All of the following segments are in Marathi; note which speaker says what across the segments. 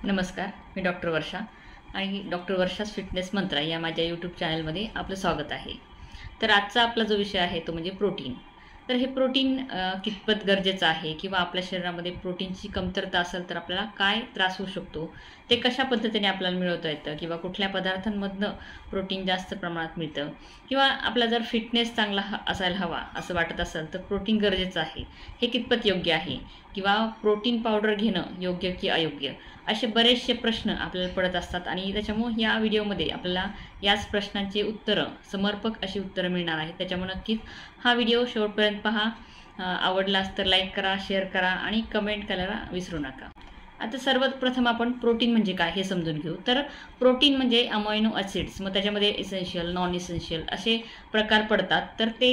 Speaker 1: नमस्कार, मी डॉक्टर वर्षा आणि डॉक्टर वर्षास फिटनेस मंत्र या माझ्या यूट्यूब चॅनलमध्ये आपलं स्वागत आहे. तर आजचा आपला जो विषय आहे तो म्हणजे प्रोटीन. तर हे प्रोटीन कितपत गरजेचं आहे किंवा आपल्या शरीरामध्ये प्रोटीनची कमतरता असेल तर आपल्याला काय त्रास होऊ शकतो, ते कशा पद्धतीने आपल्याला मिळवता येतं किंवा कुठल्या पदार्थांमधनं प्रोटीन जास्त प्रमाणात मिळतं किंवा आपला जर फिटनेस चांगला असायला हवा असं वाटत असेल तर प्रोटीन गरजेचं आहे, हे कितपत योग्य आहे किंवा प्रोटीन पावडर घेणं योग्य की अयोग्य, असे बरेचसे प्रश्न आपल्याला पडत असतात आणि त्याच्यामुळे या व्हिडिओमध्ये आपल्याला याच प्रश्नांची उत्तरं, समर्पक अशी उत्तरं मिळणार आहेत. त्याच्यामुळे नक्कीच हा व्हिडिओ शेवटपर्यंत पहा. आवडलास तर लाईक करा, शेअर करा आणि कमेंट करायला विसरू नका. आता सर्वात प्रथम आपण प्रोटीन म्हणजे काय हे समजून घेऊ. तर प्रोटीन म्हणजे अमायनो ॲसिड्स, मग त्याच्यामध्ये इसेन्शियल, नॉन इसेन्शियल असे प्रकार पडतात. तर ते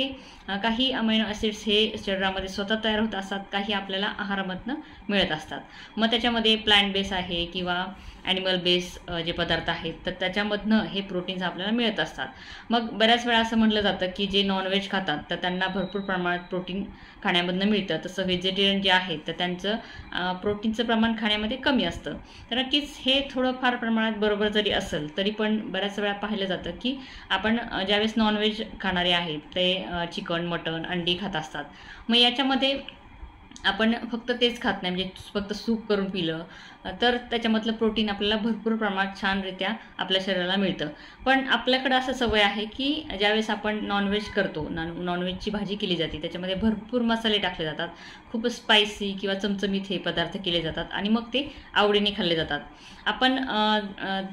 Speaker 1: काही अमायनो ॲसिड्स हे शरीरामध्ये स्वतः तयार होत असतात, काही आपल्याला आहारामधनं मिळत असतात. मग त्याच्यामध्ये प्लांट बेस आहे किंवा ॲनिमल बेस जे पदार्थ आहेत तर त्याच्यामधनं हे प्रोटीन्स आपल्याला मिळत असतात. मग बऱ्याच वेळा असं म्हटलं जातं की जे नॉनव्हेज खातात तर त्यांना भरपूर प्रमाणात प्रोटीन खाण्यामधनं मिळतं, तसं व्हेजिटेरियन जे आहेत तर त्यांचं प्रोटीनचं प्रमाण खाण्यामध्ये कमी असतं. तर नक्कीच हे थोडंफार प्रमाणात बरोबर जरी असेल तरी पण बऱ्याच वेळा पाहिलं जातं की आपण ज्यावेळेस नॉनव्हेज खाणारे आहेत ते चिकन, मटण, अंडी खात असतात. मग याच्यामध्ये आपण फक्त तेच खात नाही, म्हणजे फक्त सूप करून पिलं तर त्याच्यामधलं प्रोटीन आपल्याला भरपूर प्रमाणात छानरित्या आपल्या शरीराला मिळतं. पण आपल्याकडं असं सवय आहे की ज्यावेळेस आपण नॉनव्हेज करतो, नॉनव्हेजची भाजी केली जाते, त्याच्यामध्ये भरपूर मसाले टाकले जातात, खूप स्पायसी किंवा चमचमीत हे पदार्थ केले जातात आणि मग ते आवडीने खाल्ले जातात. आपण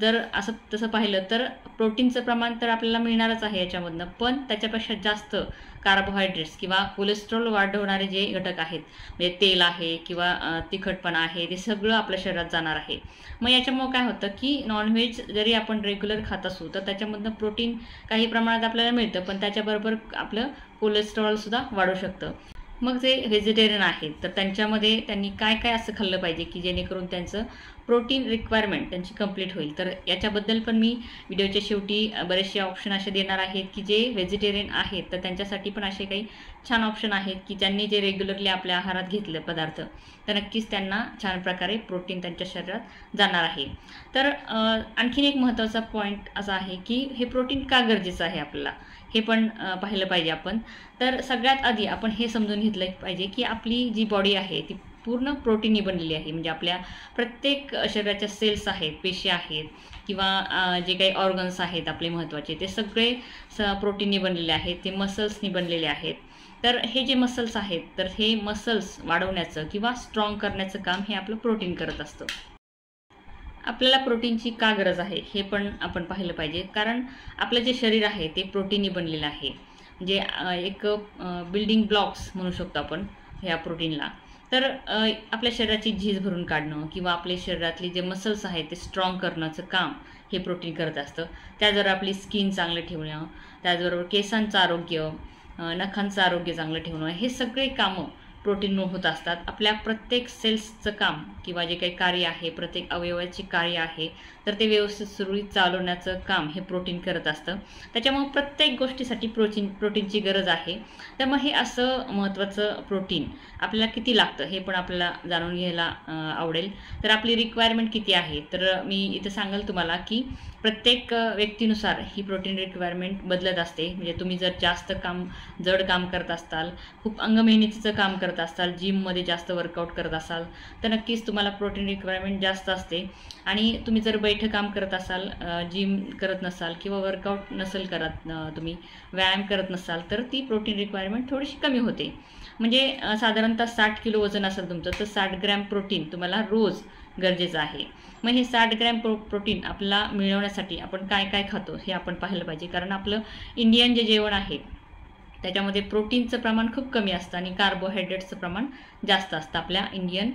Speaker 1: जर असं तसं पाहिलं तर प्रोटीनचं प्रमाण तर आपल्याला मिळणारच आहे याच्यामधनं, पण त्याच्यापेक्षा जास्त कार्बोहायड्रेट्स किंवा कोलेस्ट्रॉल वाढवणारे जे घटक आहेत, म्हणजे तेल आहे किंवा तिखटपणा आहे, ते सगळं आपल्या शरीरात जाणार आहे. मग याच्यामुळं काय होतं की नॉनव्हेज जरी आपण रेग्युलर खात असू तर त्याच्यामधनं प्रोटीन काही प्रमाणात आपल्याला मिळतं, पण त्याच्याबरोबर आपलं कोलेस्ट्रॉलसुद्धा वाढू शकतं. मग जे व्हेजिटेरियन आहेत तर त्यांच्यामध्ये त्यांनी काय काय असं खाल्लं पाहिजे की जेणेकरून त्यांचं प्रोटीन रिक्वायरमेंट त्यांची कंप्लीट होईल. तर याच्याबद्दल पण मी व्हिडिओच्या शेवटी बरेचसे ऑप्शन असे देणार आहेत की जे व्हेजिटेरियन आहेत तर त्यांच्यासाठी पण असे काही छान ऑप्शन आहेत की त्यांनी जे रेग्युलरली आपल्या आहारात घेतले पदार्थ तर नक्कीच त्यांना छान प्रकारे प्रोटीन त्यांच्या शरीरात जाणार आहे. तर आणखीन एक महत्त्वाचा पॉईंट असा आहे की हे प्रोटीन का गरजेचं आहे आपल्याला, हे पण पाहिलं पाहिजे आपण. तर सगळ्यात आधी आपण हे समजून घेतलं पाहिजे की आपली जी बॉडी आहे ती पूर्ण प्रोटीननी बनलेली आहे. म्हणजे आपल्या प्रत्येक शरीराच्या सेल्स आहेत, पेशी आहेत किंवा जे काही ऑर्गन्स आहेत आपले महत्त्वाचे ते सगळे प्रोटीननी बनलेले आहेत, ते मसल्सनी बनलेले आहेत. तर हे जे मसल्स आहेत तर हे मसल्स वाढवण्याचं किंवा स्ट्रॉंग करण्याचं काम हे आपलं प्रोटीन करत असतं. आपल्याला प्रोटीनची का गरज आहे हे पण आपण पाहिलं पाहिजे, कारण आपलं जे शरीर आहे ते प्रोटीननी बनलेलं आहे. म्हणजे एक बिल्डिंग ब्लॉक्स म्हणू शकतो आपण ह्या प्रोटीनला. तर आपल्या शरीराची झीज भरून काढणं किंवा आपल्या शरीरातले जे मसल्स आहेत ते स्ट्रॉंग करण्याचं काम हे प्रोटीन करत असतं. त्याचबरोबर आपली स्किन चांगलं ठेवणं, त्याचबरोबर केसांचं आरोग्य, नखांचं आरोग्य चांगलं ठेवणं, हे सगळे कामं प्रोटीनमुळे होत असतात. आपल्या प्रत्येक सेल्सचं काम किंवा जे काही कार्य आहे, प्रत्येक अवयवाचे कार्य आहे तर ते व्यवस्थित सुरळीत चालवण्याचं काम हे प्रोटीन करत असतं. त्याच्यामुळे प्रत्येक गोष्टीसाठी प्रोटीनची गरज आहे. तर मग हे असं महत्त्वाचं प्रोटीन आपल्याला किती लागतं हे पण आपल्याला जाणून घ्यायला आवडेल. तर आपली रिक्वायरमेंट किती आहे तर मी इथं सांगेल तुम्हाला की प्रत्येक व्यक्तीनुसार ही प्रोटीन रिक्वायरमेंट बदलत असते. म्हणजे तुम्ही जर जास्त जड काम करत असाल, खूप अंगमेहनतीचं काम करत असाल, जिममध्ये जास्त वर्कआउट करत असाल तर नक्कीच तुम्हाला प्रोटीन रिक्वायरमेंट जास्त असते. आणि तुम्ही जर बैठं काम करत असाल, जिम करत नसाल किंवा वर्कआउट नसेल करत, तुम्ही व्यायाम करत नसाल तर ती प्रोटीन रिक्वायरमेंट थोडीशी कमी होते. म्हणजे साधारणतः 60 किलो वजन असेल तुमचं तर 60 ग्रॅम प्रोटीन तुम्हाला रोज गरजेचं आहे. मग हे 60 ग्रॅम प्रोटीन आपल्याला मिळवण्यासाठी आपण काय काय खातो हे आपण पाहिलं पाहिजे, कारण आपलं इंडियन जे जेवण आहे त्याच्यामध्ये प्रोटीनचं प्रमाण खूप कमी असतं आणि कार्बोहायड्रेट्सचं प्रमाण जास्त असतं आपल्या इंडियन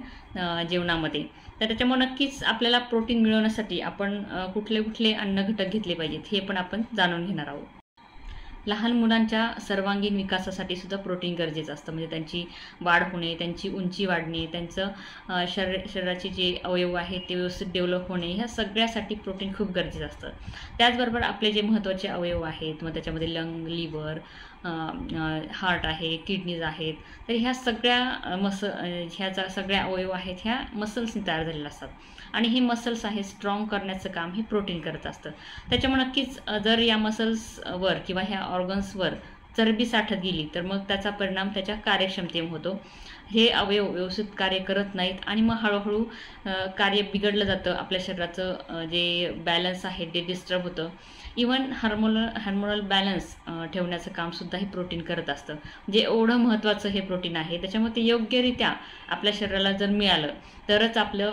Speaker 1: जेवणामध्ये. तर त्याच्यामुळे नक्कीच आपल्याला प्रोटीन मिळवण्यासाठी आपण कुठले कुठले अन्न घटक घेतले पाहिजेत हे पण आपण जाणून घेणार आहोत. लहान मुलांच्या सर्वांगीण विकासासाठी सुद्धा प्रोटीन गरजेचं असतं. म्हणजे त्यांची वाढ होणे, त्यांची उंची वाढणे, त्यांचं शरीराचे जे अवयव आहेत ते व्यवस्थित डेव्हलप होणे, ह्या सगळ्यासाठी प्रोटीन खूप गरजेचं असतं. त्याचबरोबर आपले जे महत्त्वाचे अवयव आहेत मग त्याच्यामध्ये लंग, लिव्हर, हार्ट आहे, किडनीज आहेत. तर ह्या सगळ्या ह्या सगळ्या अवयव आहेत ह्या मसल्सनी तयार झालेल्या असतात आणि हे मसल्स आहे स्ट्रॉंग करण्याचं काम हे प्रोटीन करत असतं. त्याच्यामुळे नक्कीच जर या मसल्सवर किंवा ह्या ऑर्गन्सवर चरबी साठत गेली तर मग त्याचा परिणाम त्याच्या कार्यक्षमतेवर होतो. हे अवयव व्यवस्थित कार्य करत नाहीत आणि मग हळूहळू कार्य बिघडलं जातं. आपल्या शरीराचं जे बॅलन्स आहे ते डिस्टर्ब होतं. इवन हार्मोनल बॅलन्स ठेवण्याचं कामसुद्धा हे प्रोटीन करत असतं. जे एवढं महत्त्वाचं हे प्रोटीन आहे. त्याच्यामुळे ते योग्यरित्या आपल्या शरीराला जर मिळालं तरच आपलं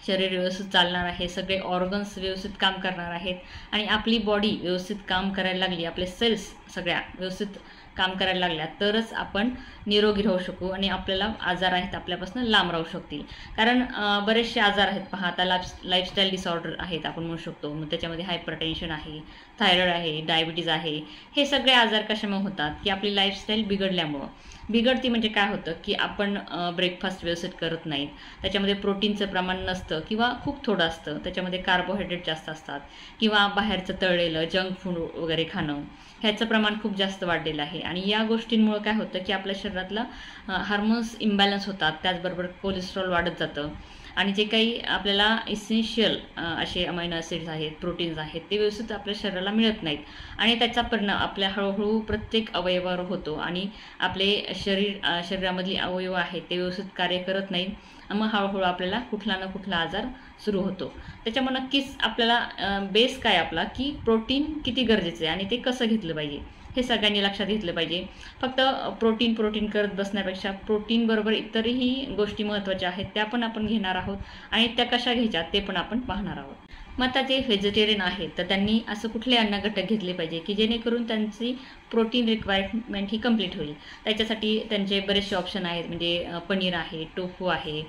Speaker 1: शरीर व्यवस्थित चालणार आहे, सगळे ऑर्गन्स व्यवस्थित काम करणार आहेत आणि आपली बॉडी व्यवस्थित काम करायला लागली, आपले सेल्स सगळ्या व्यवस्थित काम करायला लागल्या तरच आपण निरोगी राहू शकू आणि आपल्याला आजार आहेत आपल्यापासून लांब राहू शकतील. कारण बरेचसे आजार आहेत पहा, आता लाईफस्टाईल डिसऑर्डर आहेत आपण म्हणू शकतो. मग त्याच्यामध्ये हायपरटेन्शन आहे, थायरॉईड आहे, डायबिटीज आहे. हे सगळे आजार कशामुळे होतात की आपली लाईफस्टाईल बिघडल्यामुळं. बिघडती म्हणजे काय होतं की आपण ब्रेकफास्ट व्यवस्थित करत नाहीत, त्याच्यामध्ये प्रोटीनचं प्रमाण नसतं किंवा खूप थोडं असतं, त्याच्यामध्ये कार्बोहायड्रेट जास्त असतात किंवा बाहेरचं तळलेलं जंक फूड वगैरे खाणं ह्याचं प्रमाण खूप जास्त वाढलेलं आहे. आणि या गोष्टींमुळं काय होतं की आपल्या शरीरातला हार्मोन्स इम्बॅलन्स होतात, त्याचबरोबर कोलेस्ट्रॉल वाढत जातं आणि जे काही आपल्याला इसेन्शियल असे अमायनो ॲसिड्स आहेत, प्रोटीन्स आहेत ते व्यवस्थित आपल्या शरीराला मिळत नाहीत आणि त्याचा परिणाम आपल्या हळूहळू प्रत्येक अवयवावर होतो आणि आपले शरीरामधली अवयव आहेत ते व्यवस्थित कार्य करत नाहीत. मग हळूहळू आपल्याला कुठला ना कुठला आजार सुरू होतो. त्याच्यामुळे नक्कीच आपल्याला बेस काय आपला की प्रोटीन किती गरजेचं आहे आणि ते कसं घेतलं पाहिजे हे सगळ्यांनी लक्षात घेतलं पाहिजे. फक्त प्रोटीन करत बसण्यापेक्षा प्रोटीनबरोबर इतरही गोष्टी महत्त्वाच्या आहेत त्या पण आपण घेणार आहोत आणि त्या कशा घ्यायच्या ते पण आपण पाहणार आहोत. मग आता जे व्हेजिटेरियन आहेत तर त्यांनी असं कुठले अन्न घटक घेतले पाहिजे की जेणेकरून त्यांची प्रोटीन रिक्वायरमेंट ही कंप्लीट होईल. त्याच्यासाठी त्यांचे बरेचसे ऑप्शन आहेत, म्हणजे पनीर आहे, टोफू आहे,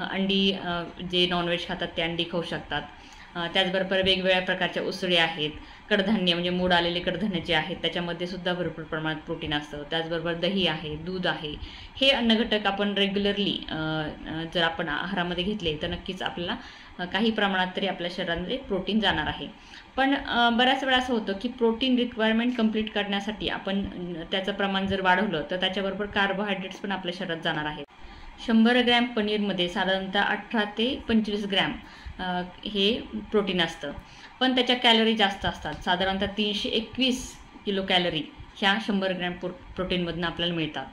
Speaker 1: अंडी जे नॉनव्हेज खातात ते अंडी खाऊ शकतात. त्याचबरोबर वेगवेगळ्या प्रकारच्या उसळी आहेत, कडधान्य म्हणजे मूड आलेले कडधान्य जे आहेत त्याच्यामध्ये सुद्धा भरपूर प्रमाणात प्रोटीन असतं. त्याचबरोबर दही आहे, दूध आहे. हे अन्नघटक आपण रेग्युलरली जर आपण आहारामध्ये घेतले तर नक्कीच आपल्याला काही प्रमाणात तरी आपल्या शरीरामध्ये प्रोटीन जाणार आहे. पण बऱ्याच वेळा असं होतं की प्रोटीन रिक्वायरमेंट कंप्लीट करण्यासाठी आपण त्याचं प्रमाण जर वाढवलं तर त्याच्याबरोबर कार्बोहायड्रेट्स पण आपल्या शरीरात जाणार आहेत. 100 ग्रॅम पनीरमध्ये साधारणतः 18 ते 25 ग्रॅम हे प्रोटीन असतं, पण त्याच्या कॅलरी जास्त असतात. साधारणतः 321 किलो कॅलरी ह्या 100 ग्रॅम प्रोटीनमधून आपल्याला मिळतात.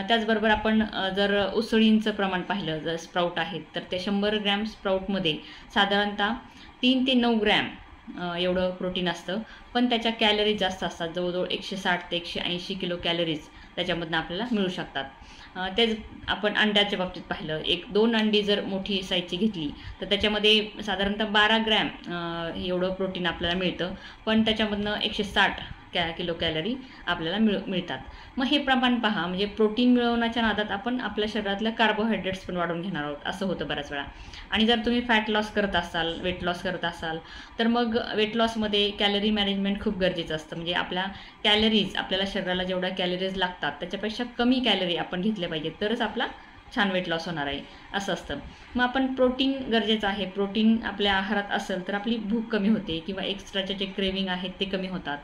Speaker 1: त्याचबरोबर आपण जर उसळींचं प्रमाण पाहिलं, जर स्प्राऊट आहेत तर ते 100 ग्रॅम स्प्राऊटमध्ये साधारणतः 3 ते 9 ग्रॅम एवढं प्रोटीन असतं, पण त्याच्या कॅलरीज जास्त असतात. जवळजवळ 160 ते 180 किलो कॅलरीज त्याच्यामधून आपल्याला मिळू शकतात. तेच आपण अंड्याच्या बाबतीत पाहिलं, 1-2 अंडी जर मोठी साईजची घेतली तर त्याच्यामध्ये साधारणतः 12 ग्रॅम एवढं प्रोटीन आपल्याला मिळतं, पण त्याच्यामधनं 160 किलो कॅलरी आपल्याला मिळतात. मग हे प्रमाण पहा, म्हणजे प्रोटीन मिळवण्याच्या नादात आपण आपल्या शरीरातल्या कार्बोहायड्रेट्स पण वाढवून घेणार आहोत, असं होतं बऱ्याच वेळा. आणि जर तुम्ही फॅट लॉस करत असाल, वेट लॉस करत असाल तर मग वेट लॉसमध्ये कॅलरी मॅनेजमेंट खूप गरजेचं असतं. म्हणजे आपल्या कॅलरीज, आपल्याला शरीराला जेवढ्या कॅलरीज लागतात त्याच्यापेक्षा कमी कॅलरी आपण घेतल्या पाहिजेत, तरच आपला छान वेट लॉस होणार आहे, असं असतं. मग आपण प्रोटीन गरजेचं आहे. प्रोटीन आपल्या आहारात असेल तर आपली भूक कमी होते किंवा एक्स्ट्राचे जे क्रेविंग आहेत ते कमी होतात.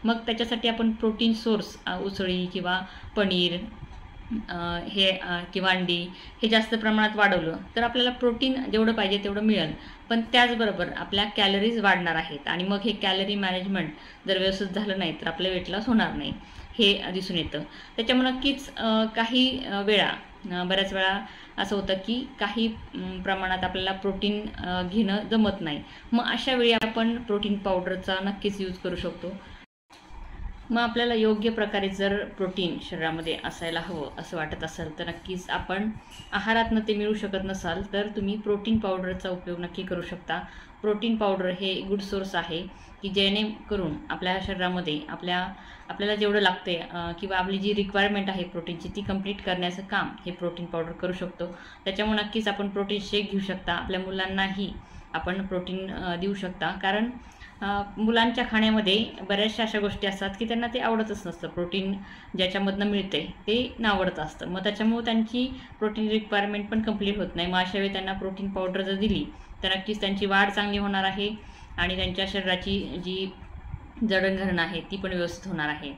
Speaker 1: मग त्याच्यासाठी आपण प्रोटीन सोर्स उसळी किंवा पनीर हे किंवा अंडी हे जास्त प्रमाणात वाढवलं तर आपल्याला प्रोटीन जेवढं पाहिजे तेवढं मिळेल, पण त्याचबरोबर आपल्या कॅलरीज वाढणार आहेत आणि मग हे कॅलरी मॅनेजमेंट जर व्यवस्थित झालं नाही तर आपलं वेट लॉस होणार नाही, हे दिसून येतं. त्याच्यामुळे नक्कीच काही बऱ्याच वेळा असं होतं की काही प्रमाणात आपल्याला प्रोटीन घेणं जमत नाही. मग अशा वेळी आपण प्रोटीन पावडरचा नक्कीच यूज करू शकतो. मग आपल्याला योग्य प्रकारे जर प्रोटीन शरीरामध्ये असायला हवं असं वाटत असेल तर नक्कीच आपण आहारातनं ते मिळू शकत नसाल तर तुम्ही प्रोटीन पावडरचा उपयोग नक्की करू शकता. प्रोटीन पावडर हे गुड सोर्स आहे की जेणेकरून आपल्या शरीरामध्ये आपल्याला जेवढं लागते किंवा आपली जी रिक्वायरमेंट आहे प्रोटीनची ती कंप्लीट करण्याचं काम हे प्रोटीन पावडर करू शकतो. त्याच्यामुळे नक्कीच आपण प्रोटीन शेक घेऊ शकता. आपल्या मुलांनाही आपण प्रोटीन देऊ शकता, कारण मुलांच्या खाण्यामध्ये बऱ्याचशा अशा गोष्टी असतात की त्यांना ते आवडतच नसतं. प्रोटीन ज्याच्यामधनं मिळते ते नावडत असतं, मग त्याच्यामुळे त्यांची प्रोटीन रिक्वायरमेंट पण कंप्लीट होत नाही. मग अशा वेळी त्यांना प्रोटीन पावडर जर दिली तर नक्कीच त्यांची वाढ चांगली होणार आहे आणि त्यांच्या शरीराची जी जडणघडण आहे ती पण व्यवस्थित होणार आहे.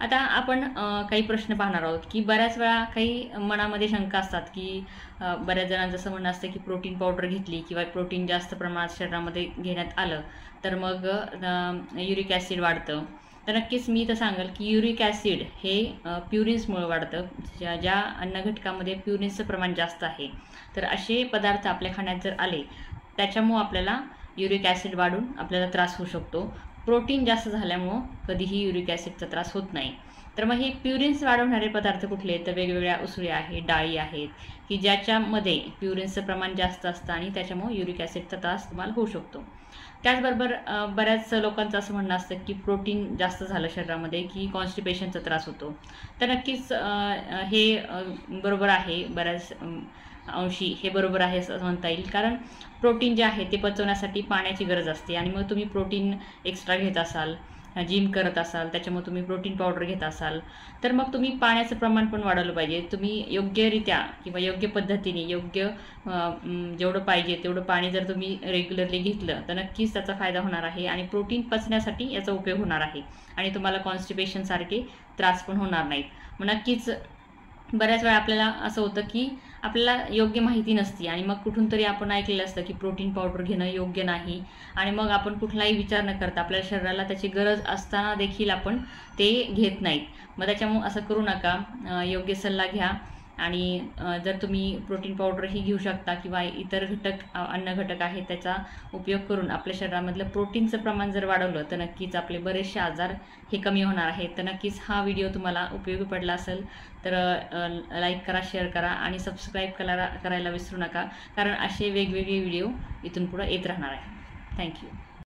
Speaker 1: आता आपण काही प्रश्न पाहणार आहोत की बऱ्याच वेळा काही मनामध्ये शंका असतात की बऱ्याच जणांचं असं म्हणणं असतं की प्रोटीन पावडर घेतली किंवा प्रोटीन जास्त प्रमाणात शरीरामध्ये घेण्यात आलं तर मग युरिक ॲसिड वाढतं. तर नक्कीच मी तर सांगेल की युरिक ॲसिड हे प्युरिन्समुळे वाढतं. ज्या अन्नघटकामध्ये प्युरिन्सचं प्रमाण जास्त आहे तर असे पदार्थ आपल्या खाण्यात जर आले त्याच्यामुळं आपल्याला युरिक ॲसिड वाढून आपल्याला त्रास होऊ शकतो. प्रोटीन जास्त झाल्यामुळं कधीही युरिक ॲसिडचा त्रास होत नाही. तर मग हे प्युरिन्स वाढवणारे पदार्थ कुठले? तर वेगवेगळ्या उसळी आहेत, डाळी आहेत की ज्याच्यामध्ये प्युरिन्सचं प्रमाण जास्त असतं आणि त्याच्यामुळे युरिक ॲसिडचा त्रास तुम्हाला होऊ शकतो. त्याचबरोबर बऱ्याच लोकांचं असं म्हणणं असतं की प्रोटीन जास्त झालं शरीरामध्ये की कॉन्स्टिपेशनचा त्रास होतो. तर नक्कीच हे बरोबर आहे. बऱ्याच अंशी हे बरोबर आहे असं म्हणता येईल. कारण प्रोटीन जे आहे ते पचवण्यासाठी पाण्याची गरज असते आणि मग तुम्ही प्रोटीन एक्स्ट्रा घेत असाल, जिम करत असाल, त्याच्यामुळे तुम्ही प्रोटीन पावडर घेत असाल तर मग तुम्ही पाण्याचं प्रमाण पण वाढवलं पाहिजे. तुम्ही योग्यरित्या किंवा योग्य पद्धतीने योग्य जेवढं पाहिजे तेवढं पाणी जर तुम्ही रेग्युलरली घेतलं तर नक्कीच त्याचा फायदा होणार आहे आणि प्रोटीन पचण्यासाठी याचा उपयोग होणार आहे आणि तुम्हाला कॉन्स्टिपेशनसारखे त्रास पण होणार नाहीत. मग नक्कीच बऱ्याच वेळा आपल्याला असं होतं की आपल्याला योग्य माहिती नसते आणि मग कुठून तरी आपण ऐकलेलं असतं की प्रोटीन पावडर घेणं योग्य नाही आणि मग आपण कुठलाही विचार न करता आपल्या शरीराला त्याची गरज असताना देखील आपण ते घेत नाहीत. मग त्याच्यामुळे असं करू नका. योग्य सल्ला घ्या आणि जर तुम्ही प्रोटीन पावडरही घेऊ शकता किंवा इतर अन्न घटक आहेत त्याचा उपयोग करून आपल्या शरीरामधलं प्रोटीनचं प्रमाण जर वाढवलं तर नक्कीच आपले बरेचसे आजार हे कमी होणार आहेत. तर नक्कीच हा व्हिडिओ तुम्हाला उपयोगी पडला असेल तर लाईक करा, शेअर करा आणि सबस्क्राईब करायला विसरू नका. कारण असे वेगवेगळे व्हिडिओ इथून पुढे येत राहणार आहे. थँक्यू.